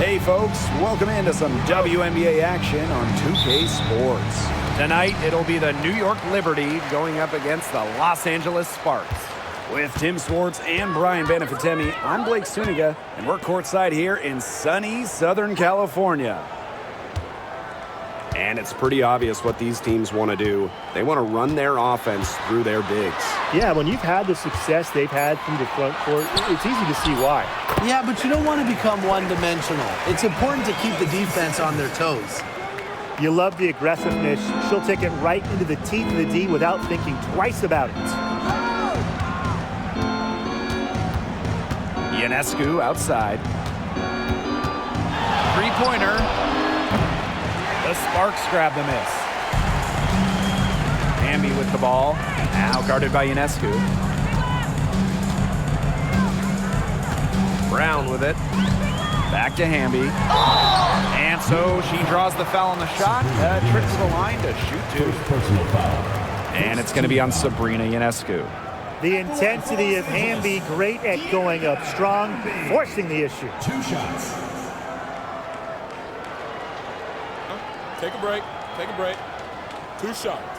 Hey folks, welcome into some WNBA action on 2K Sports. Tonight, it'll be the New York Liberty going up against the Los Angeles Sparks. With Tim Swartz and Brian Benefitemi, I'm Blake Suniga, and we're courtside here in sunny Southern California. And it's pretty obvious what these teams want to do. They want to run their offense through their bigs. Yeah, when you've had the success they've had through the front court, it's easy to see why. Yeah, but you don't want to become one-dimensional. It's important to keep the defense on their toes. You love the aggressiveness. She'll take it right into the teeth of the D without thinking twice about it. Ionescu outside. Three-pointer. The Sparks grab the miss. Hamby with the ball. Now guarded by Ionescu. Brown with it. Back to Hamby. And so she draws the foul on the shot. Trip to the line to shoot two. And it's going to be on Sabrina Ionescu. The intensity of Hamby, great at going up strong, forcing the issue. 2 shots. Take a break. Take a break. 2 shots.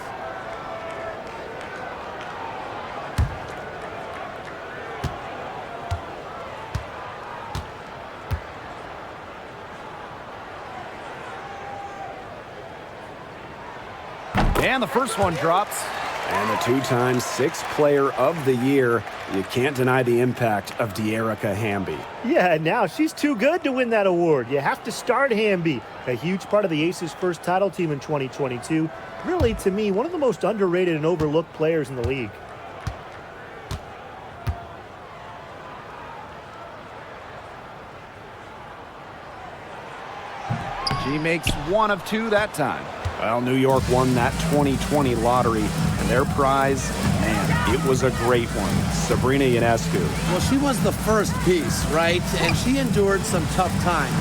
And the first one drops. And the 2-time 6th player of the year. You can't deny the impact of De'Erica Hamby. Yeah, now she's too good to win that award. You have to start Hamby. A huge part of the Aces' first title team in 2022. Really, to me, one of the most underrated and overlooked players in the league. She makes 1 of 2 that time. Well, New York won that 2020 lottery, and their prize, man, it was a great one. Sabrina Ionescu. Well, she was the first piece, right? And she endured some tough times.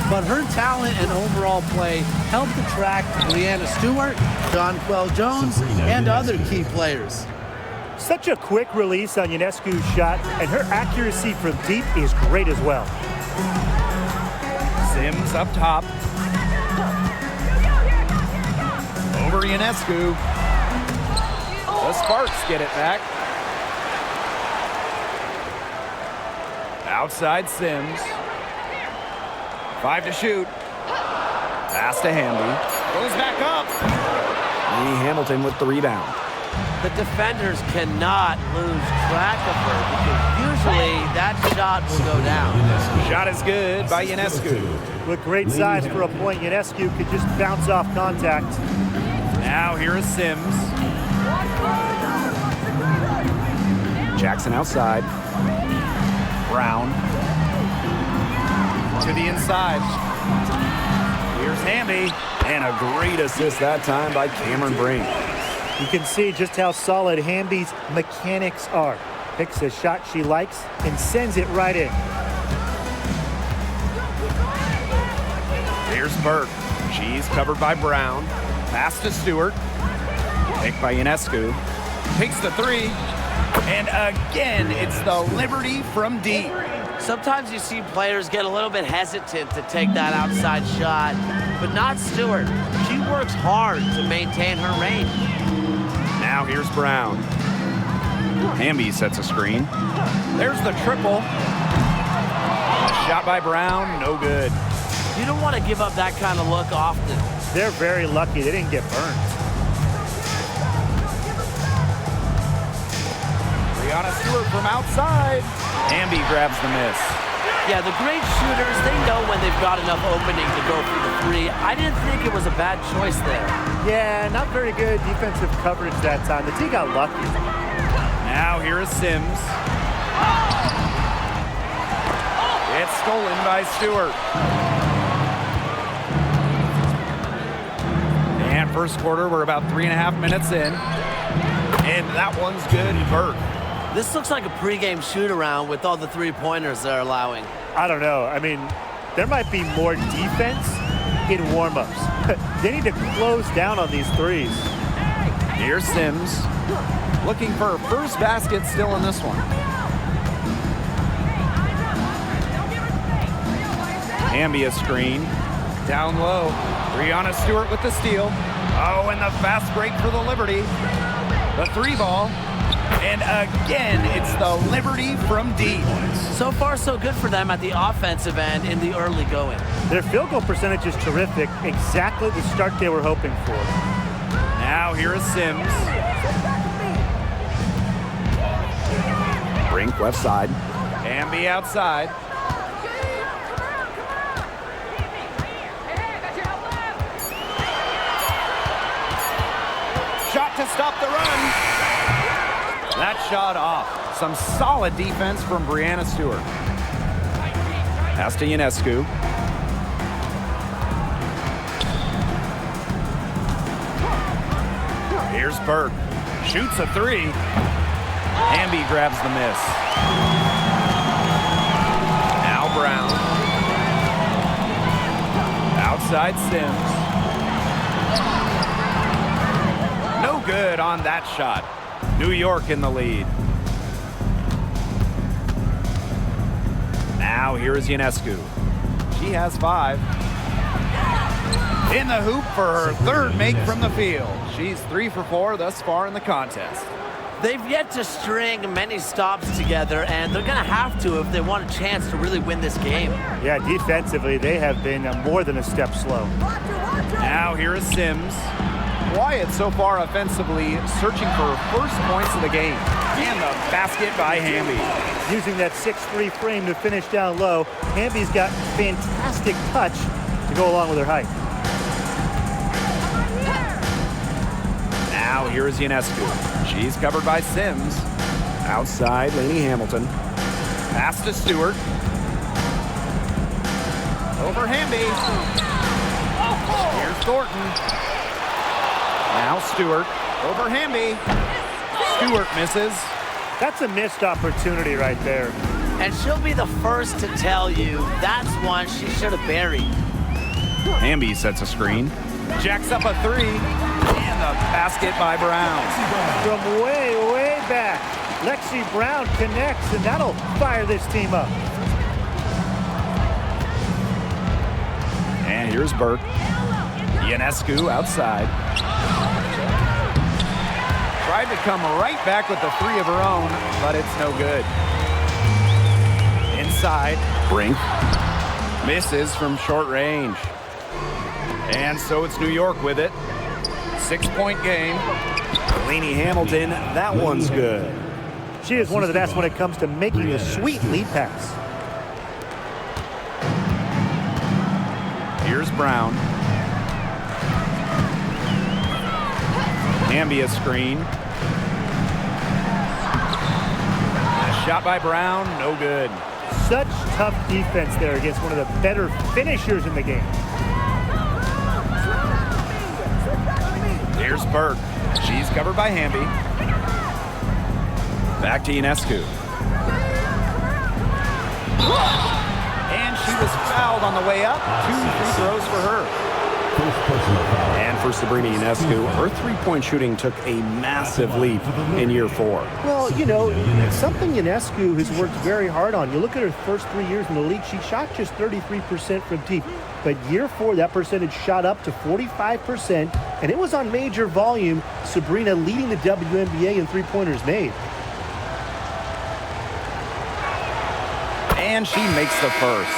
But her talent and overall play helped attract Breanna Stewart, Jonquel Jones, and other key players. Such a quick release on Ionescu's shot, and her accuracy from deep is great as well. Sims up top. Over Ionescu. The Sparks get it back. Outside Sims. 5 to shoot. Pass to Hamby. Goes back up. Lee Hamilton with the rebound. The defenders cannot lose track of her because usually that shot will go down. Shot is good by Ionescu. With great size for a point, Ionescu could just bounce off contact. Now here is Sims. Jackson outside. Brown. To the inside. Here's Hamby. And a great assist that time by Cameron Brink. You can see just how solid Hamby's mechanics are. Picks a shot she likes and sends it right in. Here's Burke. She's covered by Brown. Pass to Stewart. Picked by Ionescu. Takes the 3. And again, it's the Liberty from deep. Sometimes you see players get a little bit hesitant to take that outside shot, but not Stewart. She works hard to maintain her range. Now here's Brown. Hamby sets a screen. There's the triple. A shot by Brown, no good. You don't want to give up that kind of look often. They're very lucky they didn't get burned. Breanna Stewart from outside. Hamby grabs the miss. Yeah, the great shooters, they know when they've got enough opening to go for the 3. I didn't think it was a bad choice there. Yeah, not very good defensive coverage that time. The team got lucky. Now here is Sims. It's stolen by Stewart. And first quarter, we're about 3.5 minutes in. And that one's good, Burke. This looks like a pregame shoot-around with all the 3-pointers they're allowing. I don't know. I mean, there might be more defense in warm-ups. They need to close down on these 3s. Here's Sims. Looking for her first basket still in this one. Hamby a screen. Down low. Breanna Stewart with the steal. Oh, and the fast break for the Liberty. The 3-ball. And again, it's the Liberty from deep. So far, so good for them at the offensive end in the early going. Their field goal percentage is terrific. Exactly the start they were hoping for. Now here is Sims. Brink left side. Hamby outside. Shot to stop the run. That shot off. Some solid defense from Breanna Stewart. Pass to Ionescu. Here's Burke. Shoots a 3. Hamby grabs the miss. Now Brown. Outside Sims. No good on that shot. New York in the lead. Now here is Ionescu. She has 5. In the hoop for her third make from the field. She's 3 for 4 thus far in the contest. They've yet to string many stops together, and they're going to have to if they want a chance to really win this game. Yeah, defensively, they have been more than a step slow. Now here is Sims. Wyatt so far offensively searching for first points of the game. And the basket by Hamby. Using that 6'3" frame to finish down low, Hamby's got fantastic touch to go along with her height. Now here is Ionescu. She's covered by Sims. Outside, Lainey Hamilton. Pass to Stewart. Over Hamby. Here's Thornton. Now Stewart. Over Hamby. Stewart misses. That's a missed opportunity right there. And she'll be the first to tell you that's one she should have buried. Hamby sets a screen. Jacks up a 3. And the basket by Brown. From way, way back, Lexi Brown connects, and that'll fire this team up. And here's Burke. Ionescu outside. Tried to come right back with the 3 of her own, but it's no good. Inside. Brink. Misses from short range. And so it's New York with it. 6-point game. Lainey Hamilton, that one's good. She is one of the best when it comes to making a sweet lead pass. Here's Brown. Hamby a screen. A shot by Brown, no good. Such tough defense there against one of the better finishers in the game. Here's Burke. She's covered by Hamby. Back to Ionescu. And she was fouled on the way up. 2 free throws for her. And for Sabrina Ionescu, her three-point shooting took a massive leap in year 4. Well, you know, it's something Ionescu has worked very hard on. You look at her first 3 years in the league, she shot just 33% from deep. But year 4, that percentage shot up to 45%, and it was on major volume. Sabrina leading the WNBA in three-pointers made. And she makes the first.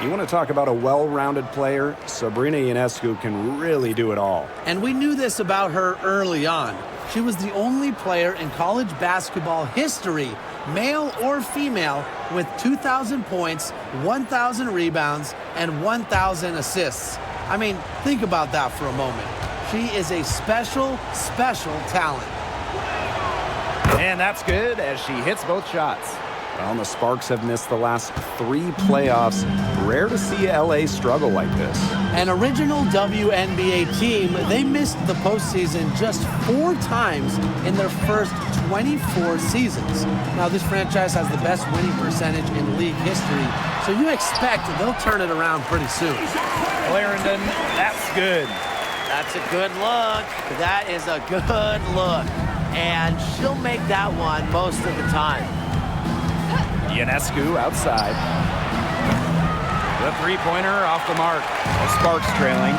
You want to talk about a well-rounded player? Sabrina Ionescu can really do it all. And we knew this about her early on. She was the only player in college basketball history, male or female, with 2,000 points, 1,000 rebounds, and 1,000 assists. I mean, think about that for a moment. She is a special, special talent. And that's good as she hits both shots. Well, the Sparks have missed the last 3 playoffs. Rare to see LA struggle like this. An original WNBA team, they missed the postseason just 4 times in their first 24 seasons. Now, this franchise has the best winning percentage in league history, so you expect they'll turn it around pretty soon. Clarendon, that's good. That's a good look. That is a good look. And she'll make that one most of the time. Ionescu outside. The three-pointer off the mark. The Sparks trailing.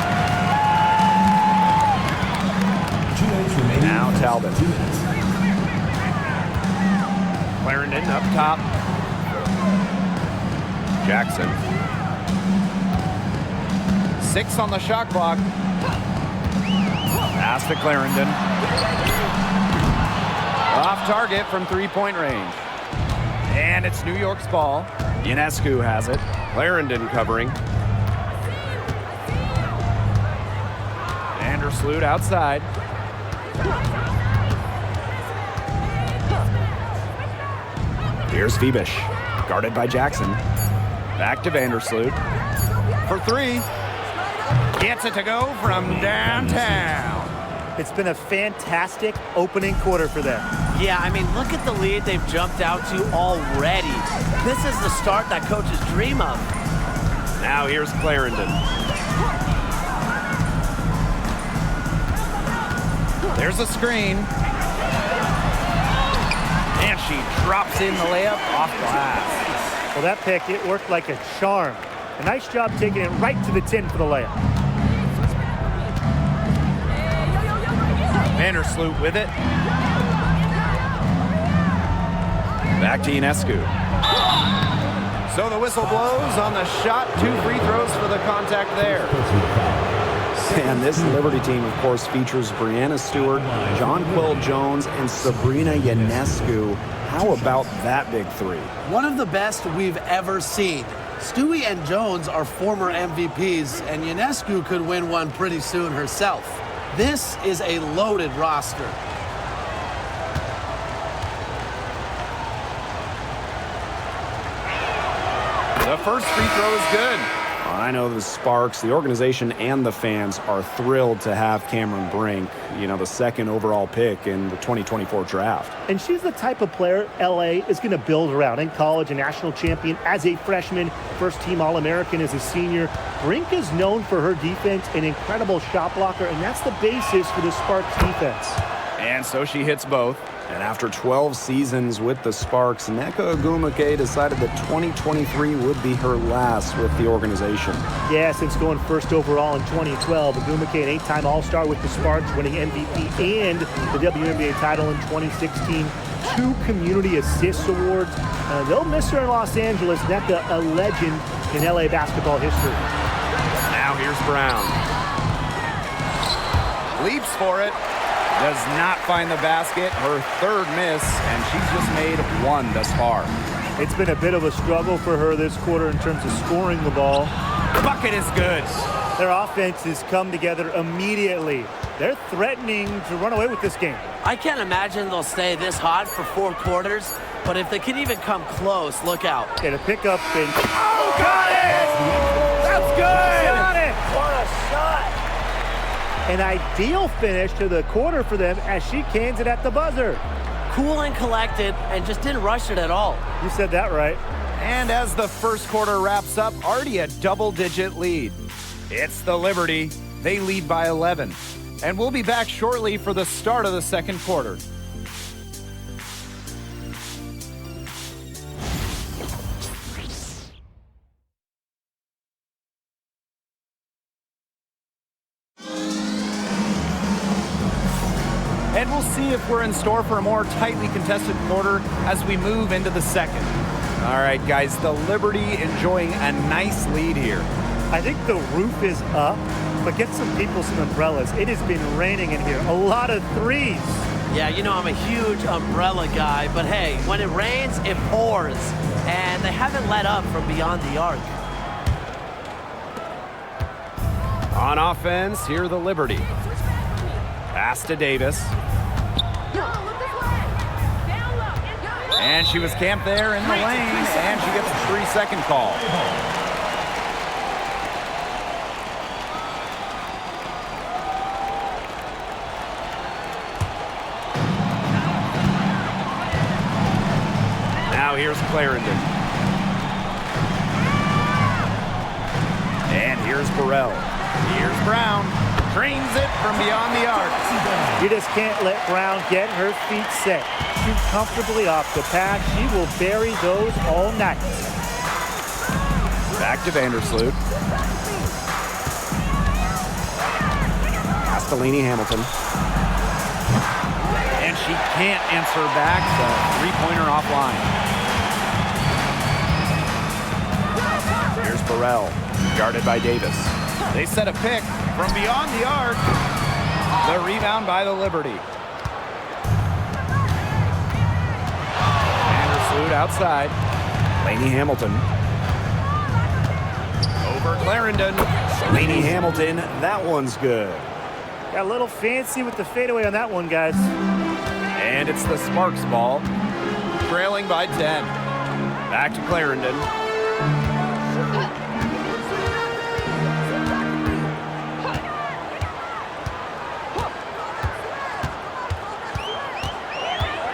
Now Talbot. Clarendon up top. Jackson. 6 on the shot clock. Pass to Clarendon. Off target from three-point range. And it's New York's ball. Ionescu has it. Clarendon covering. Vandersloot outside. Here's Phoebish, guarded by Jackson. Back to Vandersloot. For 3. Gets it to go from downtown. It's been a fantastic opening quarter for them. Yeah, I mean, look at the lead they've jumped out to already. This is the start that coaches dream of. Now here's Clarendon. There's a screen. And she drops in the layup off glass. Well, that pick, it worked like a charm. A nice job taking it right to the tin for the layup. Vandersloot with it. Back to Ionescu. So the whistle blows on the shot. 2 free throws for the contact there. And this Liberty team, of course, features Breanna Stewart, Jonquel Jones, and Sabrina Ionescu. How about that big 3? One of the best we've ever seen. Stewie and Jones are former MVPs, and Ionescu could win one pretty soon herself. This is a loaded roster. The first free throw is good. I know the Sparks, the organization, and the fans are thrilled to have Cameron Brink, the second overall pick in the 2024 draft. And she's the type of player LA is going to build around. In college, a national champion as a freshman, first-team All-American as a senior. Brink is known for her defense, an incredible shot blocker, and that's the basis for the Sparks defense. And so she hits both. And after 12 seasons with the Sparks, Nneka Ogwumike decided that 2023 would be her last with the organization. Yeah, since going first overall in 2012, Ogwumike, an 8-time All-Star with the Sparks, winning MVP and the WNBA title in 2016. 2 Community Assist Awards. They'll miss her in Los Angeles. Nneka, a legend in LA basketball history. Now here's Brown. Leaps for it. Does not find the basket, her 3rd miss, and she's just made 1 thus far. It's been a bit of a struggle for her this quarter in terms of scoring the ball. The bucket is good. Their offense has come together immediately. They're threatening to run away with this game. I can't imagine they'll stay this hot for 4 quarters, but if they can even come close, look out. Get a pickup and... Oh, got it! That's good! Got it! What a shot! An ideal finish to the quarter for them as she cans it at the buzzer. Cool and collected, and just didn't rush it at all. You said that right. And as the first quarter wraps up, already a double-digit lead. It's the Liberty. They lead by 11. And we'll be back shortly for the start of the second quarter. And we'll see if we're in store for a more tightly contested quarter as we move into the second. All right, guys, the Liberty enjoying a nice lead here. I think the roof is up, but get some people some umbrellas. It has been raining in here. A lot of threes. Yeah, I'm a huge umbrella guy, but hey, when it rains, it pours. And they haven't let up from beyond the arc. On offense, here are the Liberty. Pass to Davis. And she was camped there in the lane, and she gets a 3-second call. Now here's Clarendon. And here's Burrell. Here's Brown. Drains it from beyond the arc. You just can't let Brown get her feet set. Shoot comfortably off the pass. She will bury those all night. Back to Vandersloot. Castellini Hamilton. And she can't answer back. The three-pointer offline. Here's Burrell, guarded by Davis. They set a pick from beyond the arc. The rebound by the Liberty. Vandersloot outside. Laney Hamilton. Over Clarendon. Laney Hamilton, that one's good. Got a little fancy with the fadeaway on that one, guys. And it's the Sparks ball. Trailing by 10. Back to Clarendon.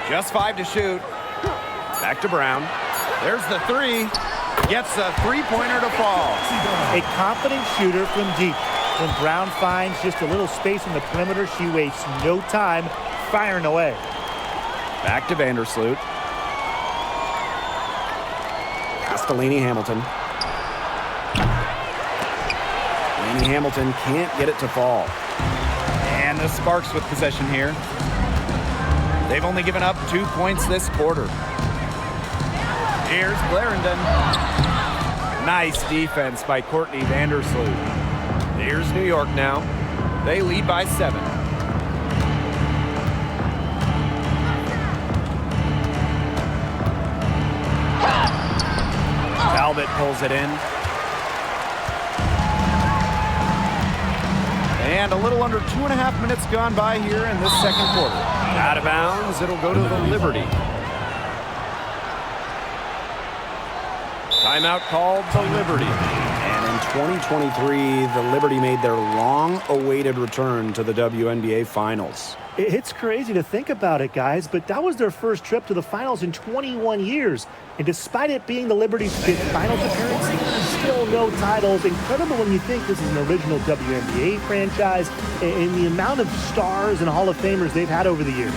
Just 5 to shoot. Back to Brown. There's the three. Gets a three-pointer to fall. A confident shooter from deep. When Brown finds just a little space on the perimeter, she wastes no time firing away. Back to Vandersloot. Castellini Hamilton. Laney Hamilton can't get it to fall. And the Sparks with possession here. They've only given up 2 points this quarter. Here's Clarendon. Nice defense by Courtney Vandersloot. Here's New York now. They lead by 7. Talbot pulls it in. And a little under 2.5 minutes gone by here in this second quarter. Out of bounds, it'll go to the Liberty. Timeout called the Liberty. And in 2023, the Liberty made their long-awaited return to the WNBA Finals. It's crazy to think about it, guys, but that was their first trip to the finals in 21 years. And despite it being the Liberty's 5th finals appearance, still no titles. Incredible when you think this is an original WNBA franchise and the amount of stars and Hall of Famers they've had over the years.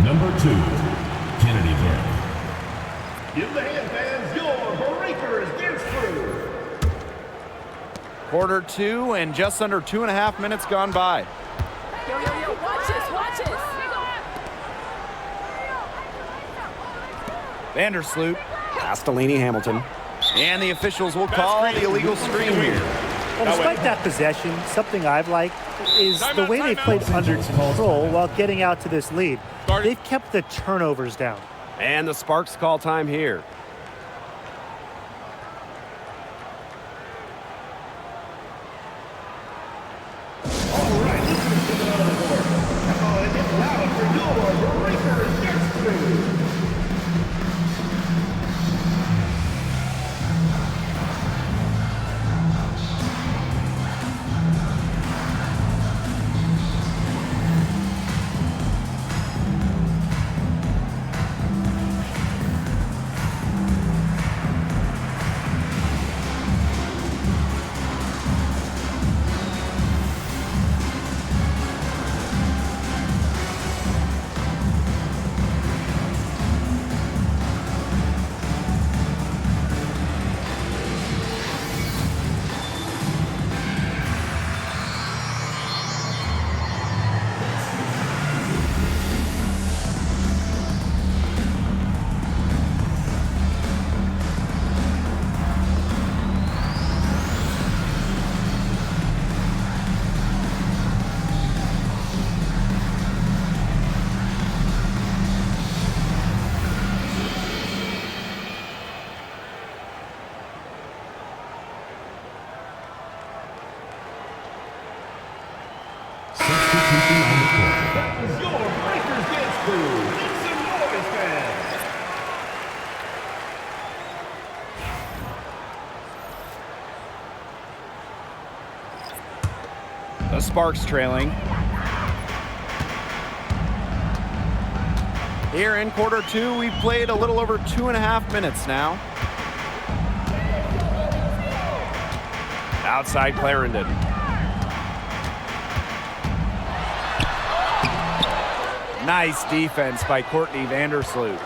Number 2, Kennedy Burke. Give the hand fans your breakers dance through. Quarter 2 and just under 2.5 minutes gone by. Yo, watch this. Vandersloot. Castellini Hamilton. And the officials will call the illegal screen here. Well, despite that possession, something I've liked is the way they played under control while getting out to this lead. They've kept the turnovers down. And the Sparks call time here. All right, let's get it on the board. Come on and get loud for your breakers dance through. That was your Breakers Dance Crew. Make some noise, fans. The Sparks trailing. Here in quarter two, we've played a little over 2.5 minutes now. Outside Clarendon. Nice defense by Courtney Vandersloot.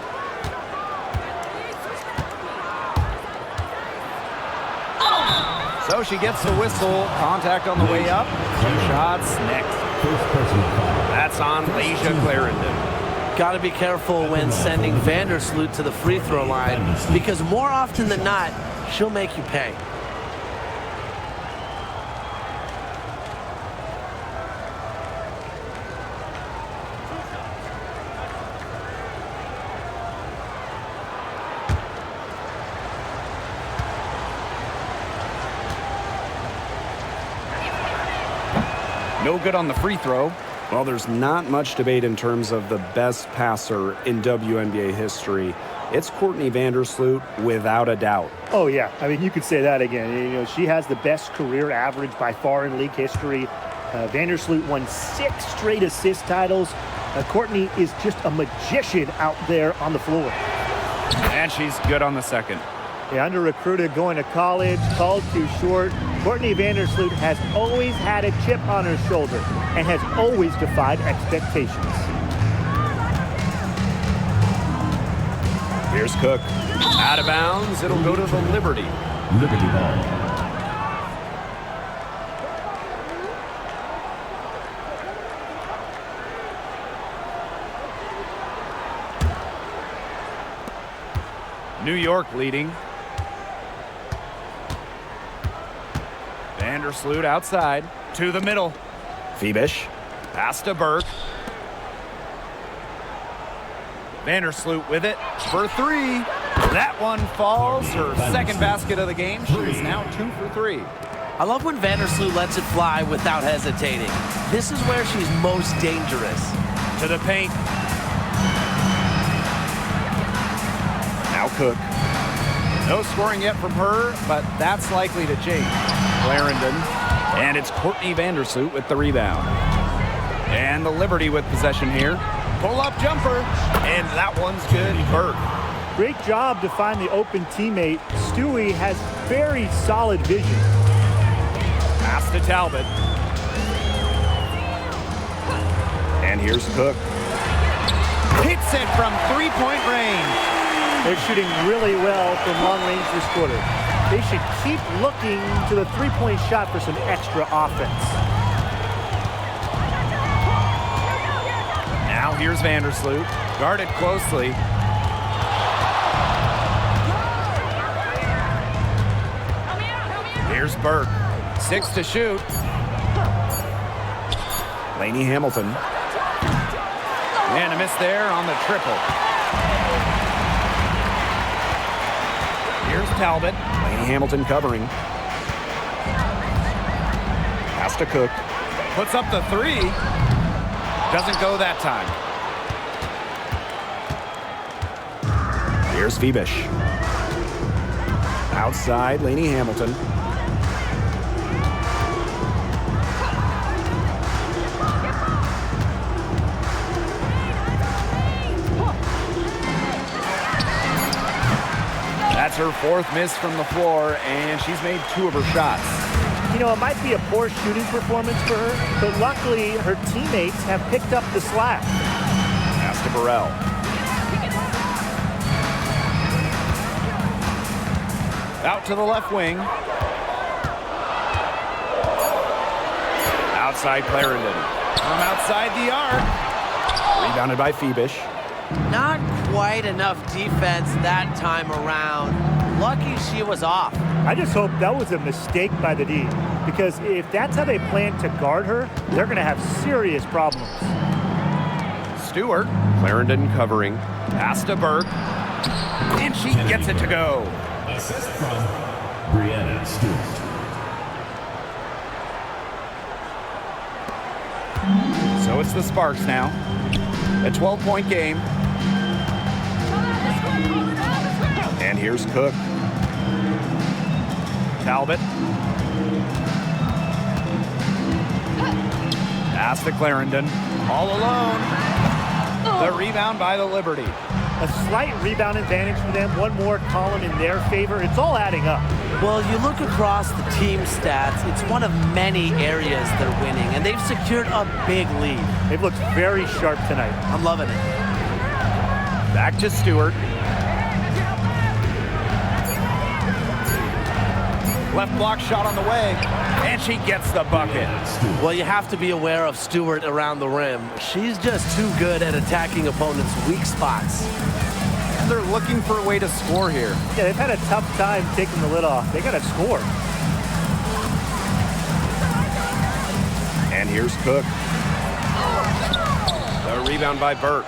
So she gets the whistle. Contact on the way up. 2 shots next. That's on Lasia Clarendon. Got to be careful when sending Vandersloot to the free throw line, because more often than not, she'll make you pay. No good on the free throw. Well, there's not much debate in terms of the best passer in WNBA history. It's Courtney Vandersloot, without a doubt. Oh, yeah. I mean, you could say that again. You know, she has the best career average by far in league history. Vandersloot won 6 straight assist titles. Courtney is just a magician out there on the floor. And she's good on the second. Yeah, under-recruited, going to college, called too short. Courtney Vandersloot has always had a chip on her shoulder and has always defied expectations. Here's Cook. Out of bounds, it'll go to the Liberty. Liberty ball. New York leading. Vandersloot outside to the middle. Phoebish. Pass to Burke. Vandersloot with it for 3. That one falls. Her second basket of the game. She's now 2 for 3. I love when Vandersloot lets it fly without hesitating. This is where she's most dangerous. To the paint. Now Cook. No scoring yet from her, but that's likely to change. Clarendon. And it's Courtney Vandersloot with the rebound. And the Liberty with possession here. Pull-up jumper. And that one's good. Burke. Great job to find the open teammate. Stewie has very solid vision. Pass to Talbot. And here's Cook. Hits it from 3-point range. They're shooting really well from long range this quarter. They should keep looking to the three-point shot for some extra offense. Now here's Vandersloot. Guarded closely. Here's Burke. 6 to shoot. Lainey Hamilton. And a miss there on the triple. Here's Talbot. Lainey Hamilton covering. Pass to Cook. Puts up the 3. Doesn't go that time. Here's Phoebish. Outside, Lainey Hamilton. That's her 4th miss from the floor, and she's made 2 of her shots. You know, it might be a poor shooting performance for her, but luckily her teammates have picked up the slack. Pass to Burrell. Out to the left wing. Outside Clarendon. From outside the arc. Rebounded by Phoebish. Not quite enough defense that time around. Lucky she was off. I just hope that was a mistake by the D, because if that's how they plan to guard her, they're going to have serious problems. Stewart. Clarendon covering. Pass to Burke. And she gets it to go. Assist from Brianna Stewart. So it's the Sparks now. A 12-point game. And here's Cook. Talbot. Pass to Clarendon. All alone. The rebound by the Liberty. A slight rebound advantage for them. One more column in their favor. It's all adding up. Well, you look across the team stats, it's one of many areas they're winning, and they've secured a big lead. They've looked very sharp tonight. I'm loving it. Back to Stewart. Left block shot on the way, and she gets the bucket. Well, you have to be aware of Stewart around the rim. She's just too good at attacking opponents' weak spots. And they're looking for a way to score here. Yeah, they've had a tough time taking the lid off. They got to score. And here's Cook. The rebound by Burke.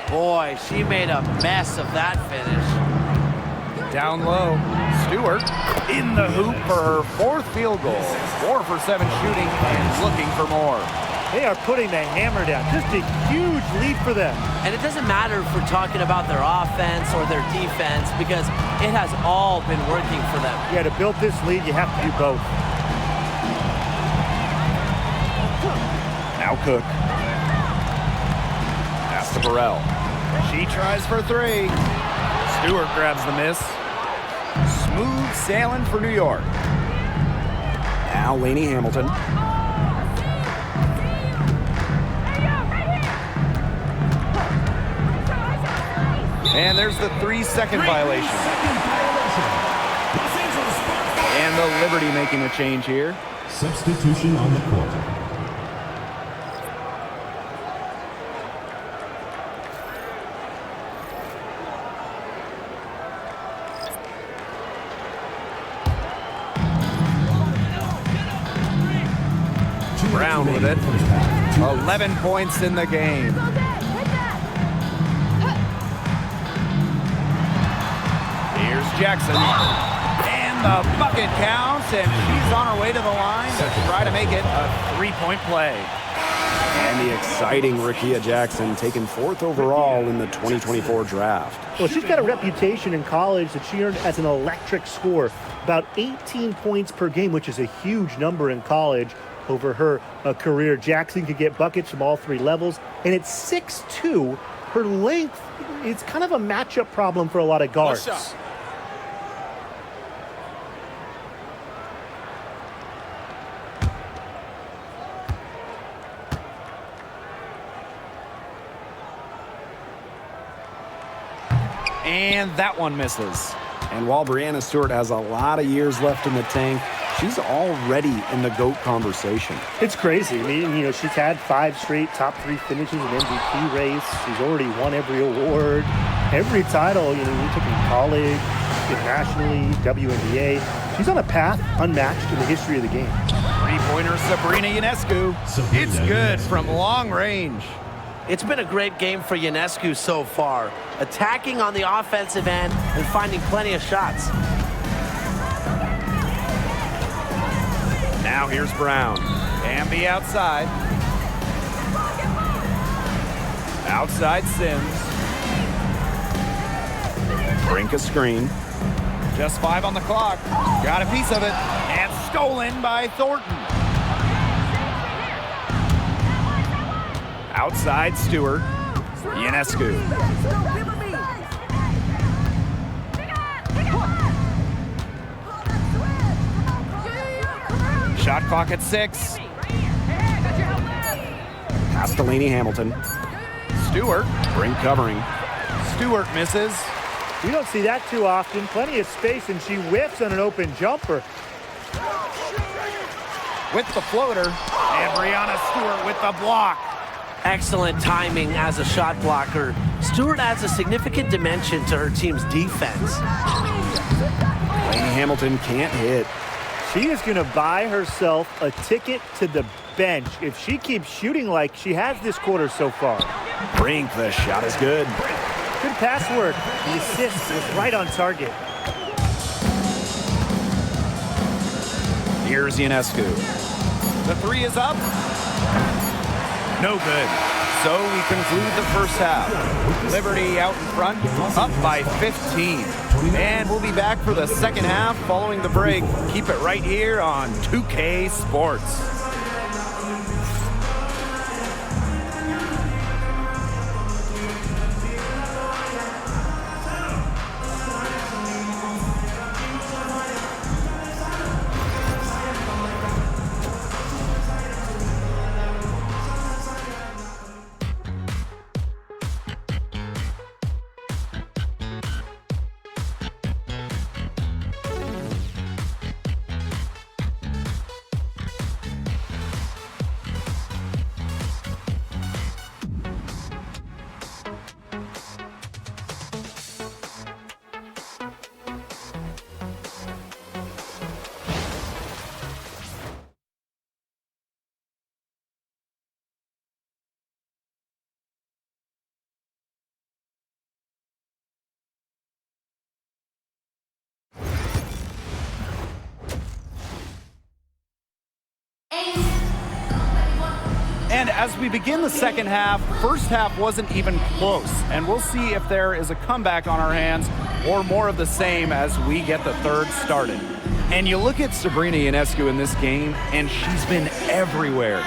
Boy, she made a mess of that finish. Down low. Stewart in the hoop for her fourth field goal. 4 for 7 shooting and looking for more. They are putting the hammer down. Just a huge lead for them. And it doesn't matter if we're talking about their offense or their defense because it has all been working for them. Yeah, to build this lead, you have to do both. Now Cook. Pass to Burrell. She tries for 3. Stewart grabs the miss. Smooth sailing for New York. Now Lainey Hamilton. And there's the 3-second violation. And the Liberty making a change here. Substitution on the court. Brown with it. 11 points in the game. Here's Jackson. And the bucket counts, and she's on her way to the line to try to make it a 3-point play. And the exciting Rickea Jackson taken 4th overall in the 2024 draft. Well, she's got a reputation in college that she earned as an electric scorer. About 18 points per game, which is a huge number in college. Over her career, Jackson could get buckets from all 3 levels, and at 6'2", her length, it's kind of a matchup problem for a lot of guards. And that one misses. And while Breanna Stewart has a lot of years left in the tank, she's already in the GOAT conversation. It's crazy. I mean, you know, she's had 5 straight top 3 finishes in MVP race. She's already won every award, every title, you know, we took in college, nationally, WNBA. She's on a path unmatched in the history of the game. 3-pointer Sabrina Ionescu. It's good from long range. It's been a great game for Ionescu so far, attacking on the offensive end and finding plenty of shots. Now here's Brown. Bambi outside. Outside Sims. Brink a screen. Just 5 on the clock. Got a piece of it. And stolen by Thornton. Outside Stewart. Ionescu. Shot clock at 6. Pass to Lainey Hamilton. Stewart. Brink covering. Stewart misses. We don't see that too often. Plenty of space, and she whiffs on an open jumper. With the floater. And Breanna Stewart with the block. Excellent timing as a shot blocker. Stewart adds a significant dimension to her team's defense. Lainey Hamilton can't hit. She is going to buy herself a ticket to the bench if she keeps shooting like she has this quarter so far. Brink, the shot is good. Good pass work. The assist was right on target. Here's Ionescu. The 3 is up. No good. So we conclude the first half. Liberty out in front, up by 15. And we'll be back for the second half following the break. Keep it right here on 2K Sports. And as we begin the second half, first half wasn't even close. And we'll see if there is a comeback on our hands or more of the same as we get the third started. And you look at Sabrina Ionescu in this game, and she's been everywhere.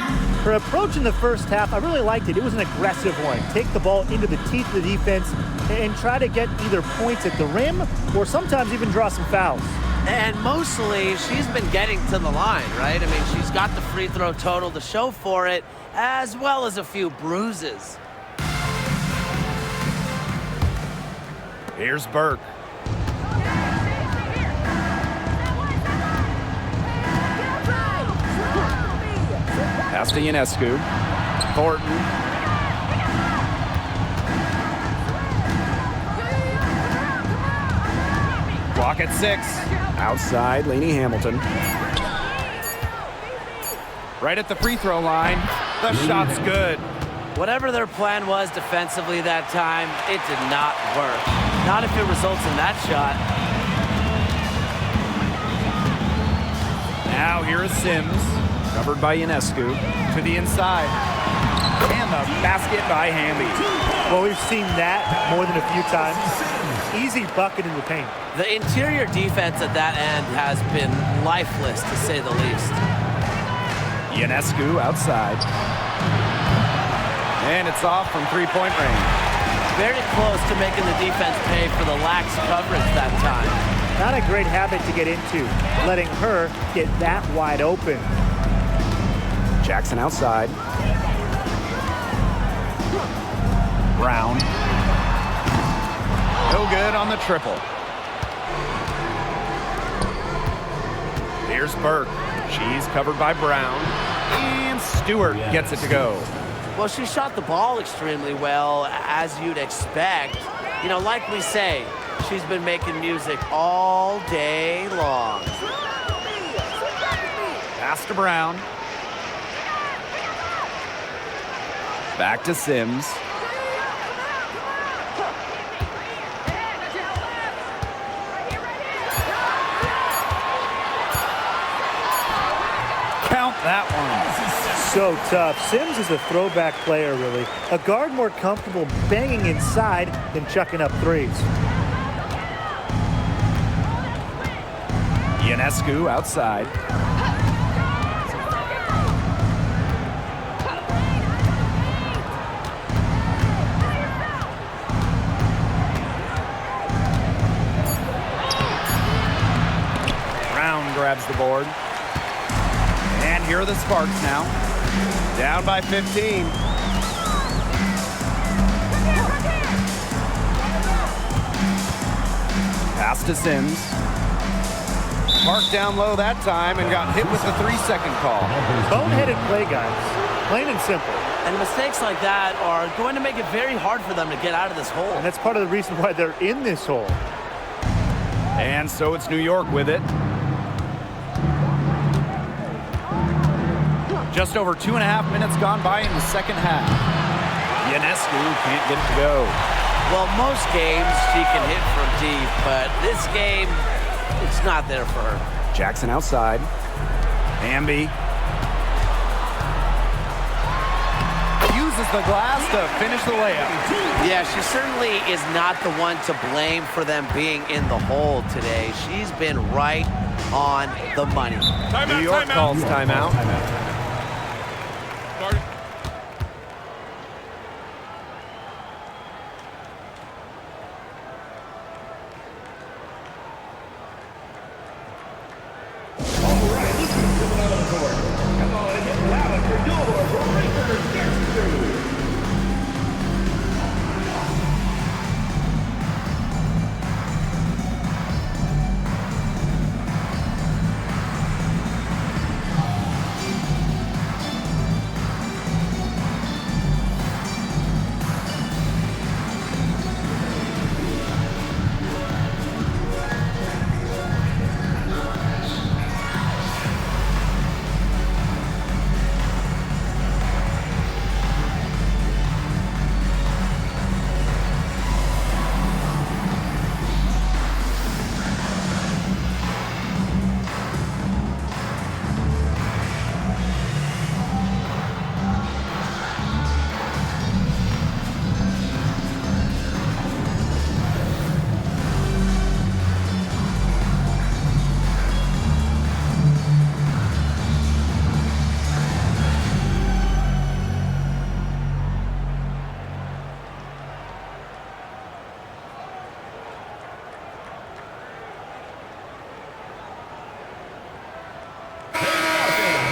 Her approach in the first half, I really liked it. It was an aggressive one. Take the ball into the teeth of the defense and try to get either points at the rim or sometimes even draw some fouls. And mostly, she's been getting to the line, right? I mean, she's got the free throw total to show for it, as well as a few bruises. Here's Burke. Pass to Ionescu. Thornton. Clock at 6. Outside, Lainey Hamilton. Right at the free throw line. The shot's good. Whatever their plan was defensively that time, it did not work. Not if it results in that shot. Now here is Sims. Covered by Ionescu. To the inside. And the basket by Hamby. Well, we've seen that more than a few times. Easy bucket in the paint. The interior defense at that end has been lifeless, to say the least. Ionescu outside. And it's off from three-point range. Very close to making the defense pay for the lax coverage that time. Not a great habit to get into, letting her get that wide open. Jackson outside. Brown. No good on the triple. Here's Burke. She's covered by Brown. And Stewart gets it to go. Well, she shot the ball extremely well, as you'd expect. You know, like we say, she's been making music all day long. Pass to Brown. Back to Sims. Count that one. So tough. Sims is a throwback player, really. A guard more comfortable banging inside than chucking up threes. Ionescu outside. Brown grabs the board. And here are the Sparks now. Down by 15. Pass to Sims. Marked down low that time and got hit with the 3-second call. Boneheaded play, guys. Plain and simple. And mistakes like that are going to make it very hard for them to get out of this hole. And that's part of the reason why they're in this hole. And so it's New York with it. Just over 2.5 minutes gone by in the second half. Ionescu can't get it to go. Well, most games she can hit from deep, but this game, it's not there for her. Jackson outside. Hamby. uses the glass to finish the layup. Yeah, she certainly is not the one to blame for them being in the hole today. She's been right on the money. Timeout, New York timeout. calls timeout. Start it. All right, this is coming out on the court. Come on and get loud for your breaker dexter.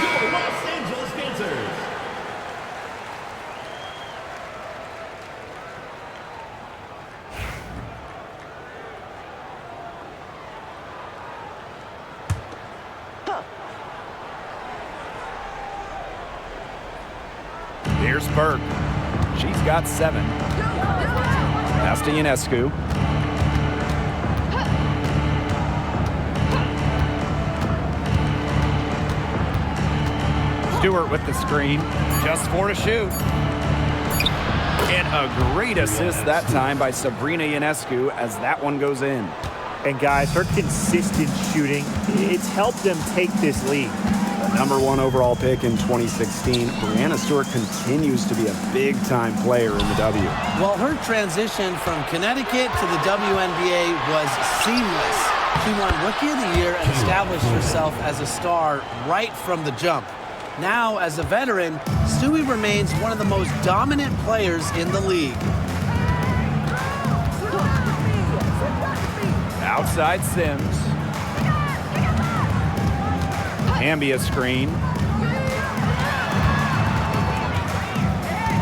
Your Los Angeles Dancers. Here's Burke. She's got 7. Pass to Ionescu. Stewart with the screen. Just 4 to shoot. And a great assist that time by Sabrina Ionescu as that one goes in. And guys, her consistent shooting, it's helped them take this lead. Number 1 overall pick in 2016, Breanna Stewart continues to be a big-time player in the W. Well, her transition from Connecticut to the WNBA was seamless. She won Rookie of the Year and established herself as a star right from the jump. Now, as a veteran, Stewie remains one of the most dominant players in the league. Outside Sims. Ambia screen.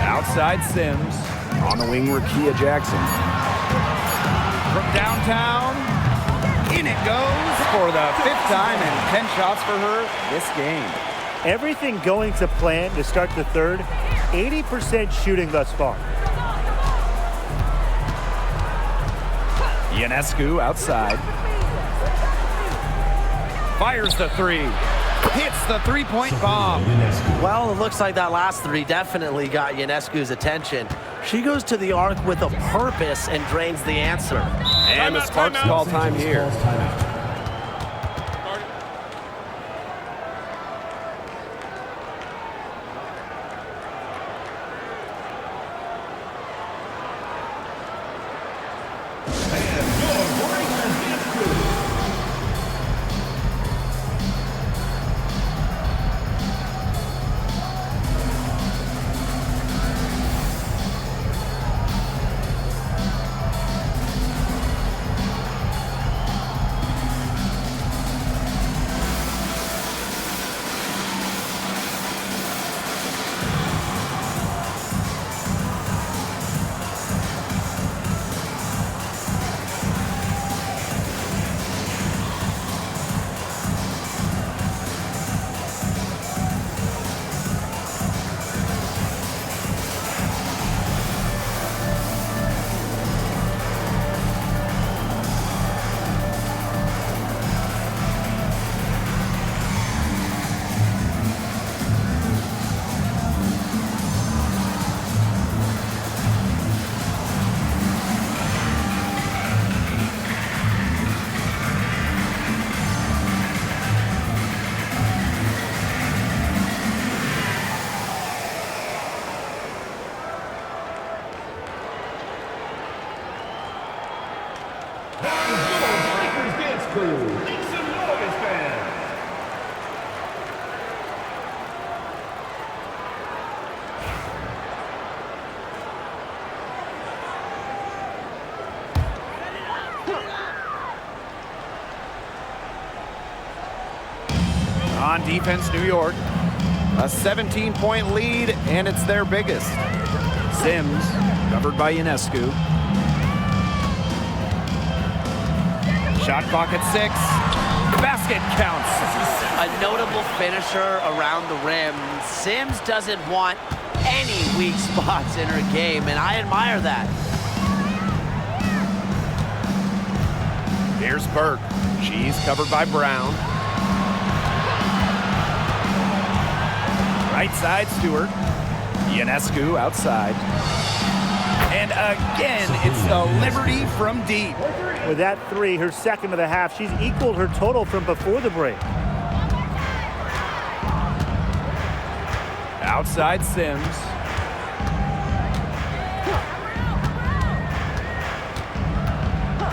Outside Sims. On the wing, Rakia Jackson. From downtown. In it goes for the 5th time and 10 shots for her this game. Everything going to plan to start the third. 80% shooting thus far. Ionescu outside. Fires the 3. Hits the 3-point bomb. Well, it looks like that last 3 definitely got Ionescu's attention. She goes to the arc with a purpose and drains the answer. And the Sparks call time here. Breakers Dance Crew, make some noise, fans. On defense, New York. A 17-point lead, and it's their biggest. Sims, covered by Ionescu. Shot clock at 6. Basket counts. A notable finisher around the rim. Sims doesn't want any weak spots in her game, and I admire that. Here's Burke. She's covered by Brown. Right side, Stewart. Ionescu outside. And again, it's the Liberty from deep. With that three, her second of the half, she's equaled her total from before the break. Outside Sims.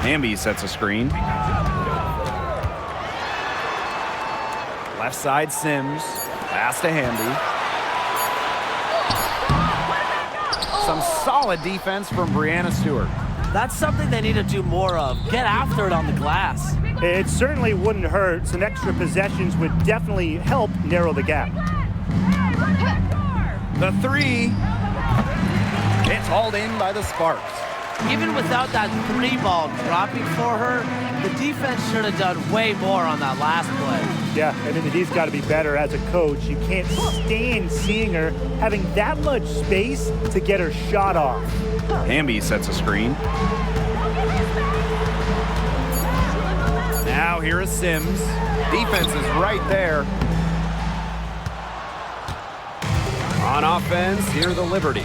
Hamby sets a screen. Left side Sims. Pass to Hamby. Some solid defense from Brianna Stewart. That's something they need to do more of. Get after it on the glass. It certainly wouldn't hurt. Some extra possessions would definitely help narrow the gap. The three. It's hauled in by the Sparks. Even without that three ball dropping for her, the defense should have done way more on that last play. Yeah, and then he's got to be better as a coach. You can't stand seeing her having that much space to get her shot off. Hamby sets a screen. Now here is Sims. Defense is right there. On offense, here the Liberty.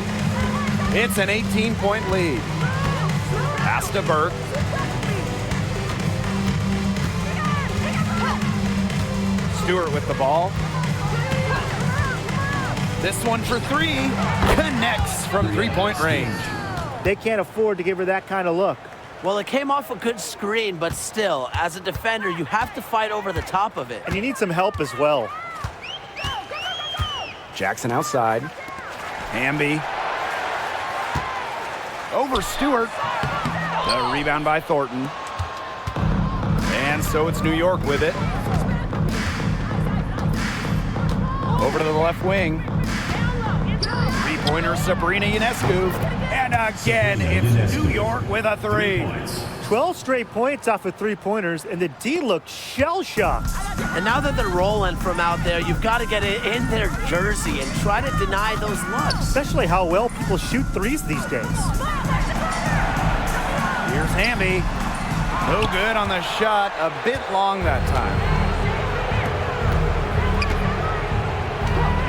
It's an 18-point lead. Pass to Burke. Stewart with the ball. This one for three. Connects from three-point range. They can't afford to give her that kind of look. Well, it came off a good screen, but still, as a defender, you have to fight over the top of it. And you need some help as well. Jackson outside. Hamby. Over Stewart. The rebound by Thornton. And so it's New York with it. Over to the left wing. Three-pointer Sabrina Ionescu. And again, it's New York with a three. 12 straight points off of three-pointers, and the D looked shell-shocked. And now that they're rolling from out there, you've got to get it in their jersey and try to deny those looks. Especially how well people shoot threes these days. Here's Hamby. No good on the shot. A bit long that time.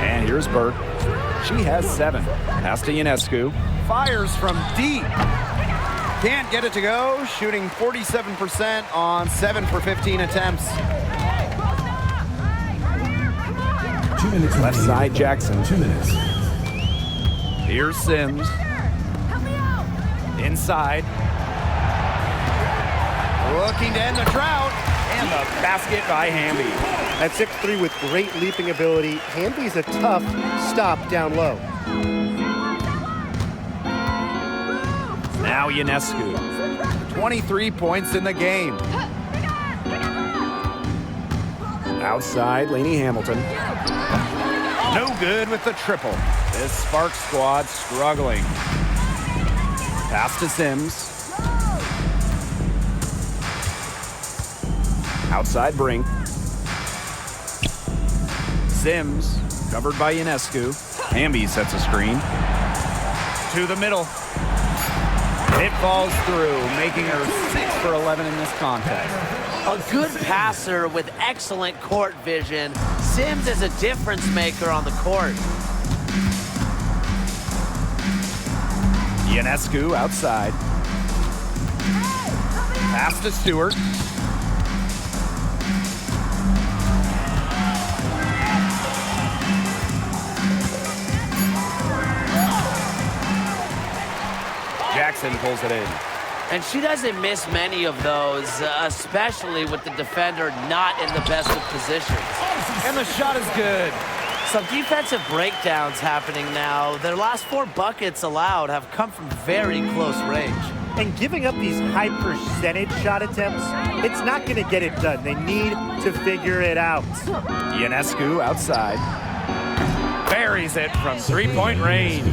And here's Burke. She has 7. Pass to Ionescu. Fires from deep. Can't get it to go. Shooting 47% on 7 for 15 attempts. 2 minutes. Left side Jackson. 2 minutes. Here's Sims. Inside. Looking to end the drought. And the basket by Hamby. At 6'3" with great leaping ability, Hamby's a tough stop down low. Now Ionescu. 23 points in the game. Outside, Lainey Hamilton. No good with the triple. This Sparks squad struggling. Pass to Sims. Outside Brink. Sims, covered by Ionescu. Hamby sets a screen. To the middle. It falls through, making her 6 for 11 in this contest. A good passer with excellent court vision. Sims is a difference maker on the court. Ionescu outside. Pass to Stewart. Jackson pulls it in. And she doesn't miss many of those, especially with the defender not in the best of positions. And the shot is good. Some defensive breakdowns happening now. Their last 4 buckets allowed have come from very close range. And giving up these high percentage shot attempts, it's not going to get it done. They need to figure it out. Ionescu outside. Buries it from three-point range.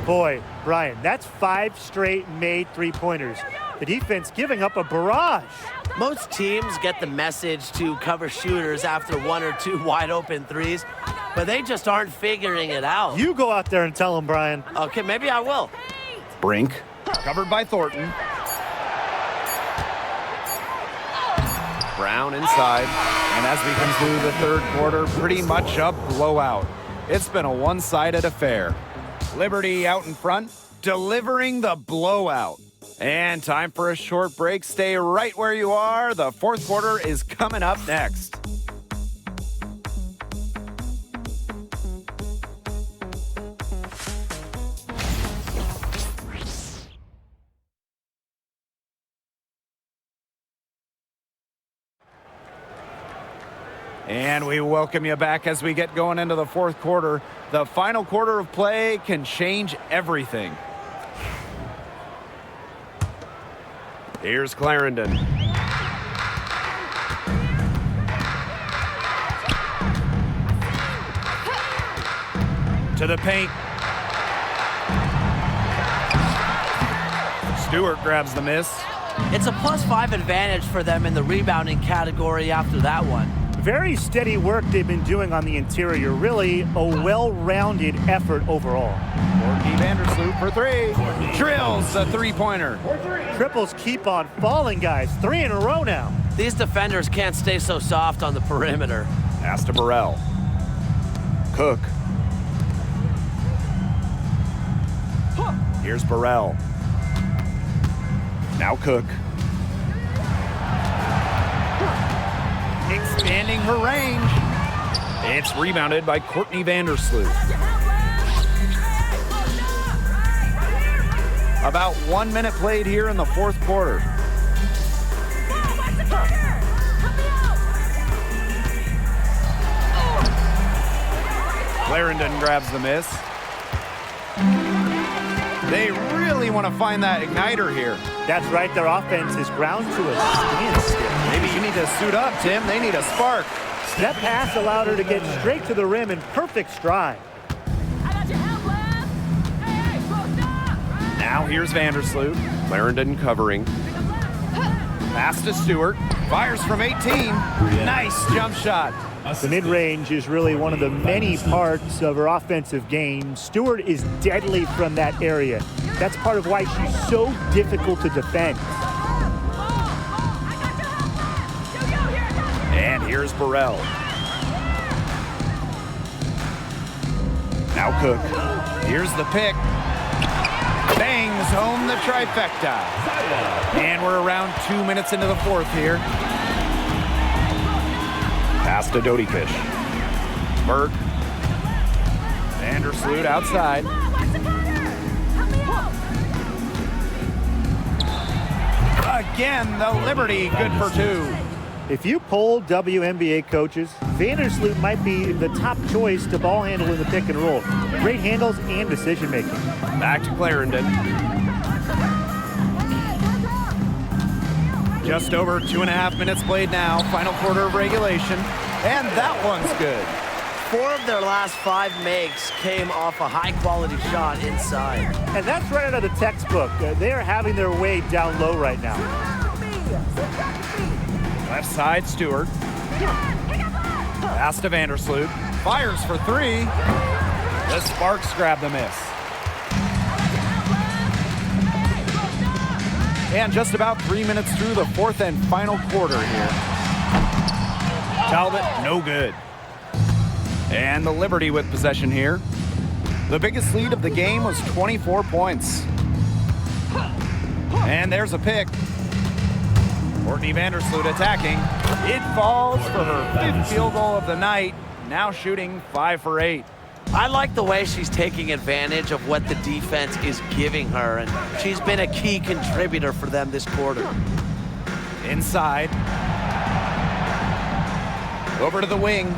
Boy, Brian, that's 5 straight made three-pointers. The defense giving up a barrage. Most teams get the message to cover shooters after 1 or 2 wide-open threes, but they just aren't figuring it out. You go out there and tell them, Brian. Okay, maybe I will. Brink. Covered by Thornton. Brown inside. And as we conclude the third quarter, pretty much a blowout. It's been a one-sided affair. Liberty out in front, delivering the blowout. And time for a short break. Stay right where you are. The fourth quarter is coming up next. And we welcome you back as we get going into the fourth quarter. The final quarter of play can change everything. Here's Clarendon. To the paint. Stewart grabs the miss. It's a +5 advantage for them in the rebounding category after that one. Very steady work they've been doing on the interior. Really a well-rounded effort overall. Courtney Vandersloot for 3. Drills the three-pointer. Triples keep on falling, guys. 3 in a row now. These defenders can't stay so soft on the perimeter. Pass to Burrell. Cook. Here's Burrell. Now Cook. Expanding her range. It's rebounded by Courtney Vandersloot. About 1 minute played here in the fourth quarter. Clarendon grabs the miss. They really want to find that igniter here. That's right, their offense is ground to a standstill. Maybe you need to suit up, Tim. They need a spark. That pass allowed her to get straight to the rim in perfect stride. Now here's Vandersloot. Clarendon covering. Pass to Stewart. Fires from 18. Nice jump shot. The mid-range is really one of the many parts of her offensive game. Stewart is deadly from that area. That's part of why she's so difficult to defend. And here's Burrell. Now Cook. Here's the pick. Bangs home the trifecta. And we're around 2 minutes into the fourth here. Pass to Dotyfish. Burke. Vandersloot outside. Again, the Liberty good for 2. If you poll WNBA coaches, Vandersloot might be the top choice to ball handle in the pick and roll. Great handles and decision making. Back to Clarendon. Just over 2.5 minutes played now. Final quarter of regulation. And that one's good. 4 of their last 5 makes came off a high-quality shot inside. And that's right out of the textbook. They are having their way down low right now. Left side, Stewart. Pass to Vandersloot. Fires for 3. The Sparks grab the miss. And just about 3 minutes through the fourth and final quarter here. Talbot, no good. And the Liberty with possession here. The biggest lead of the game was 24 points. And there's a pick. Courtney Vandersloot attacking. It falls for her 5th field goal of the night. Now shooting 5 for 8. I like the way she's taking advantage of what the defense is giving her, and she's been a key contributor for them this quarter. Inside. Over to the wing.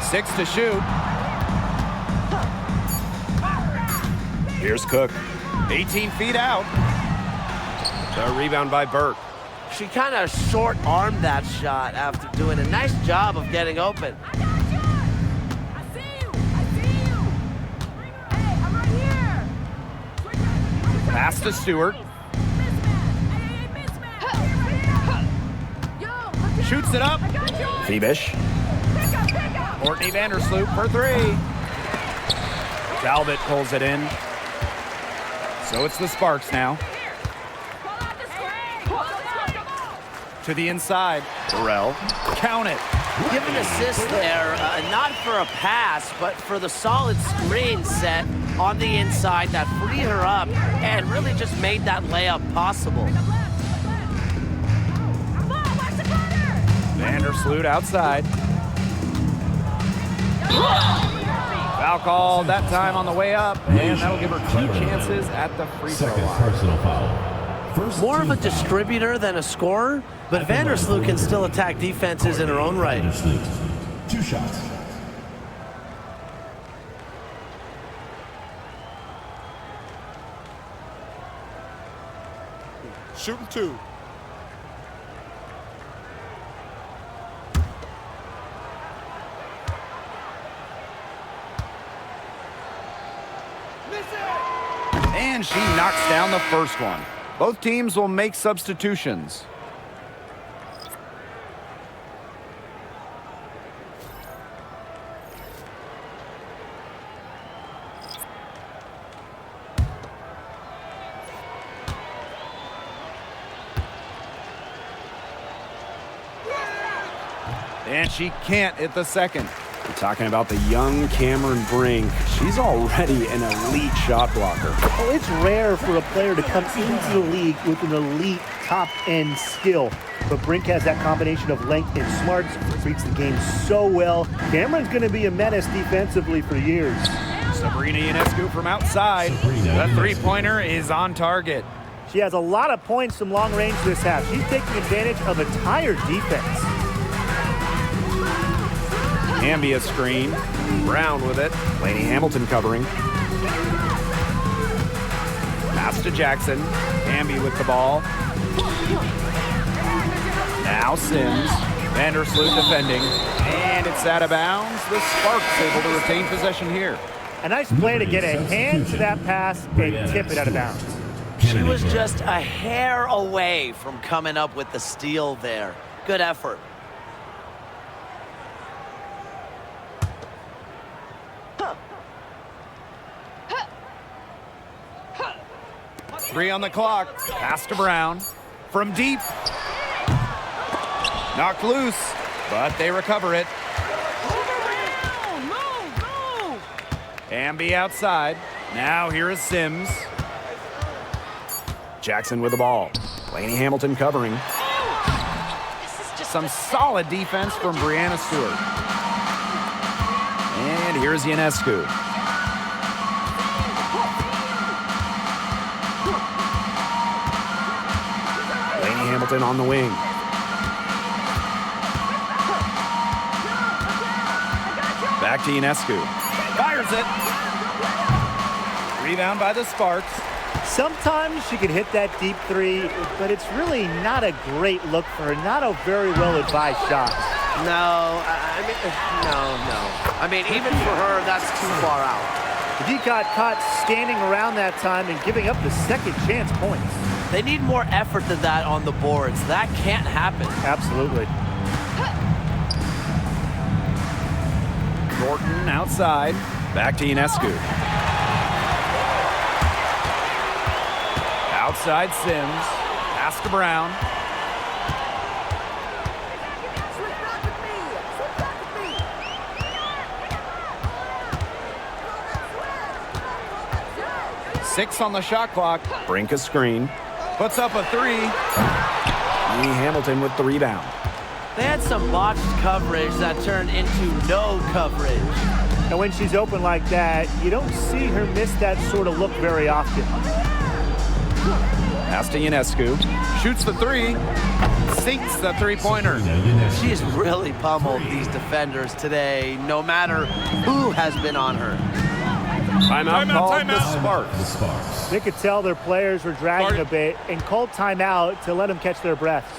6 to shoot. Here's Cook. 18 feet out. The rebound by Burke. She kind of short-armed that shot after doing a nice job of getting open. I see you. Hey, I'm right here. Pass to Stewart. Shoots it up. Phoebish. Courtney Vandersloot for 3. Talbot pulls it in. So it's the Sparks now. To the inside. Burrell. Count it. Give an assist there, not for a pass, but for the solid screen set on the inside that freed her up and really just made that layup possible. Vandersloot outside. Foul called that time on the way up, and that'll give her 2 chances at the free throw Second line. personal foul. More of a distributor than a scorer, but Vandersloot can still attack defenses in her own right. 2 shots. Shooting 2. And she knocks down the first one. Both teams will make substitutions. And she can't hit the second. We're talking about the young Cameron Brink. She's already an elite shot blocker. Oh, it's rare for a player to come into the league with an elite top-end skill. But Brink has that combination of length and smarts, reads the game so well. Cameron's going to be a menace defensively for years. Sabrina Ionescu from outside. The three-pointer is on target. She has a lot of points from long range this half. She's taking advantage of a tired defense. Ambia screen. Brown with it. Lainey Hamilton covering. Pass to Jackson. Ambi with the ball. Now Sims. Vandersloot defending. And it's out of bounds. The Sparks able to retain possession here. A nice play to get a hand to that pass and tip it out of bounds. She was just a hair away from coming up with the steal there. Good effort. Three on the clock. Pass to Brown. From deep. Knocked loose, but they recover it. Ambi outside. Now here is Sims. Jackson with the ball. Lainey Hamilton covering. Some solid defense from Brianna Stewart. And here's Ionescu. Lainey Hamilton on the wing. Back to Ionescu. Fires it. Rebound by the Sparks. Sometimes she can hit that deep three, but it's really not a great look for her. Not a very well-advised shot. No. I mean, even for her, that's too far out. The D got caught standing around that time and giving up the second chance points. They need more effort than that on the boards. That can't happen. Absolutely. Norton outside. Back to Ionescu. Outside Sims. Pass to Brown. Six on the shot clock. Brink a screen. Puts up a three. Lainey Hamilton with the rebound. They had some botched coverage that turned into no coverage. And when she's open like that, you don't see her miss that sort of look very often. Pass to Ionescu. Shoots the three. Sinks the three-pointer. She's really pummeled these defenders today, no matter who has been on her. Timeout called the The Sparks. Sparks. They could tell their players were dragging a bit and called timeout to let them catch their breaths.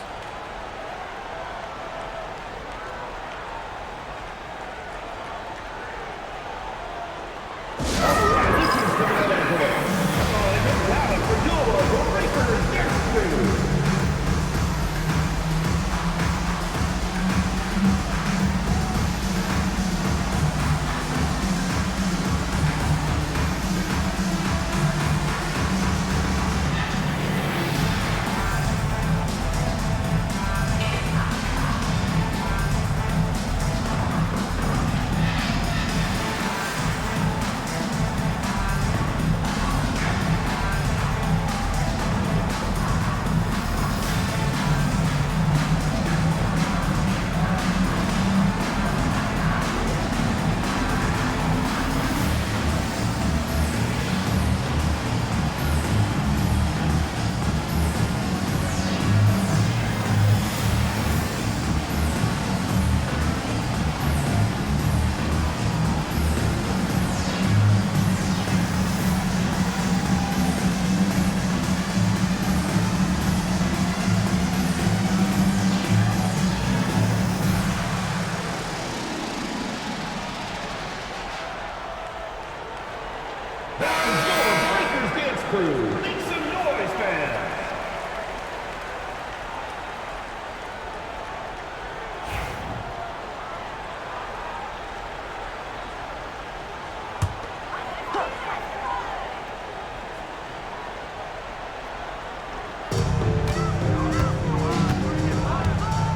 Make some noise, fans.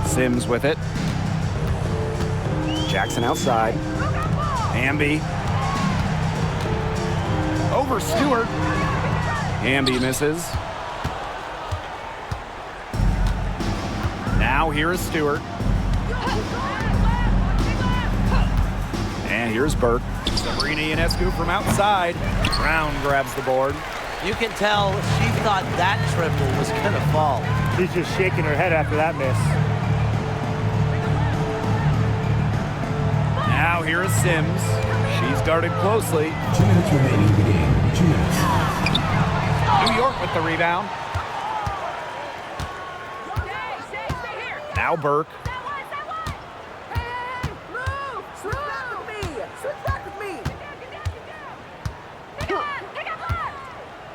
Sims with it. Jackson outside. Hamby. Over Stewart. Hamby misses. Now here is Stewart. And here's Burke. Sabrina Ionescu from outside. Brown grabs the board. You can tell she thought that triple was going to fall. She's just shaking her head after that miss. Now here is Sims. She's guarded closely. 2 minutes remaining in the game. 2 minutes. New York with the rebound. Now Burke.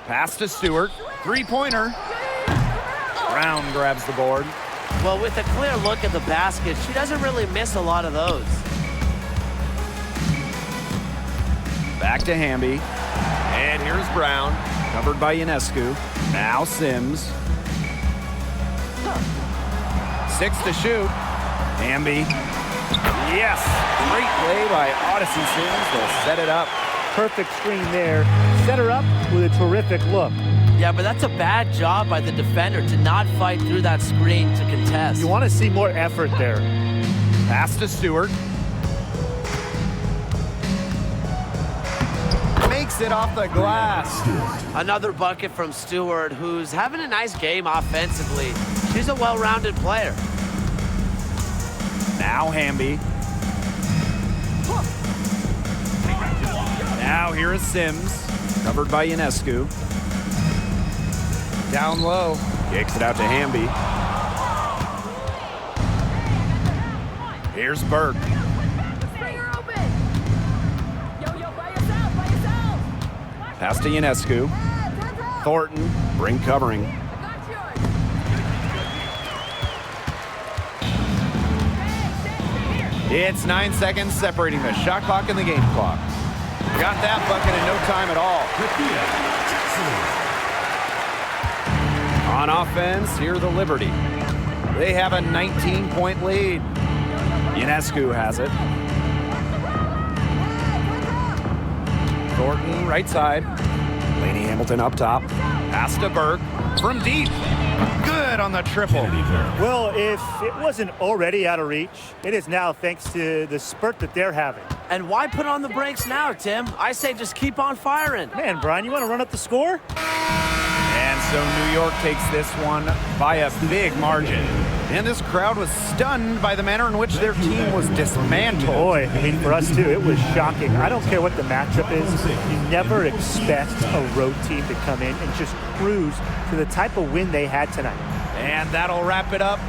Pass to Stewart. Three-pointer. Brown grabs the board. Well, with a clear look at the basket, she doesn't really miss a lot of those. Back to Hamby. And here's Brown. Covered by Ionescu. Now Sims. 6 to shoot. Hamby. Yes! Great play by Odyssey Sims to set it up. Perfect screen there. Set her up with a terrific look. Yeah, but that's a bad job by the defender to not fight through that screen to contest. You want to see more effort there. Pass to Stewart. Makes it off the glass. Another bucket from Stewart, who's having a nice game offensively. She's a well-rounded player. Now Hamby. Now here is Sims. Covered by Ionescu. Down low. Kicks it out to Hamby. Here's Burke. Pass to Ionescu. Thornton, ring covering. It's 9 seconds separating the shot clock and the game clock. Got that bucket in no time at all. On offense, here the Liberty. They have a 19-point lead. Ionescu has it. Thornton, right side. Laney Hamilton up top. Pass to Burke from deep. Good on the triple. Well, if it wasn't already out of reach, it is now thanks to the spurt that they're having. And why put on the brakes now, Tim? I say just keep on firing. Man, Brian, you want to run up the score? And so New York takes this one by a big margin. And this crowd was stunned by the manner in which their team was dismantled. Boy, I mean, for us too, it was shocking. I don't care what the matchup is. You never expect a road team to come in and just cruise to the type of win they had tonight. And that'll wrap it up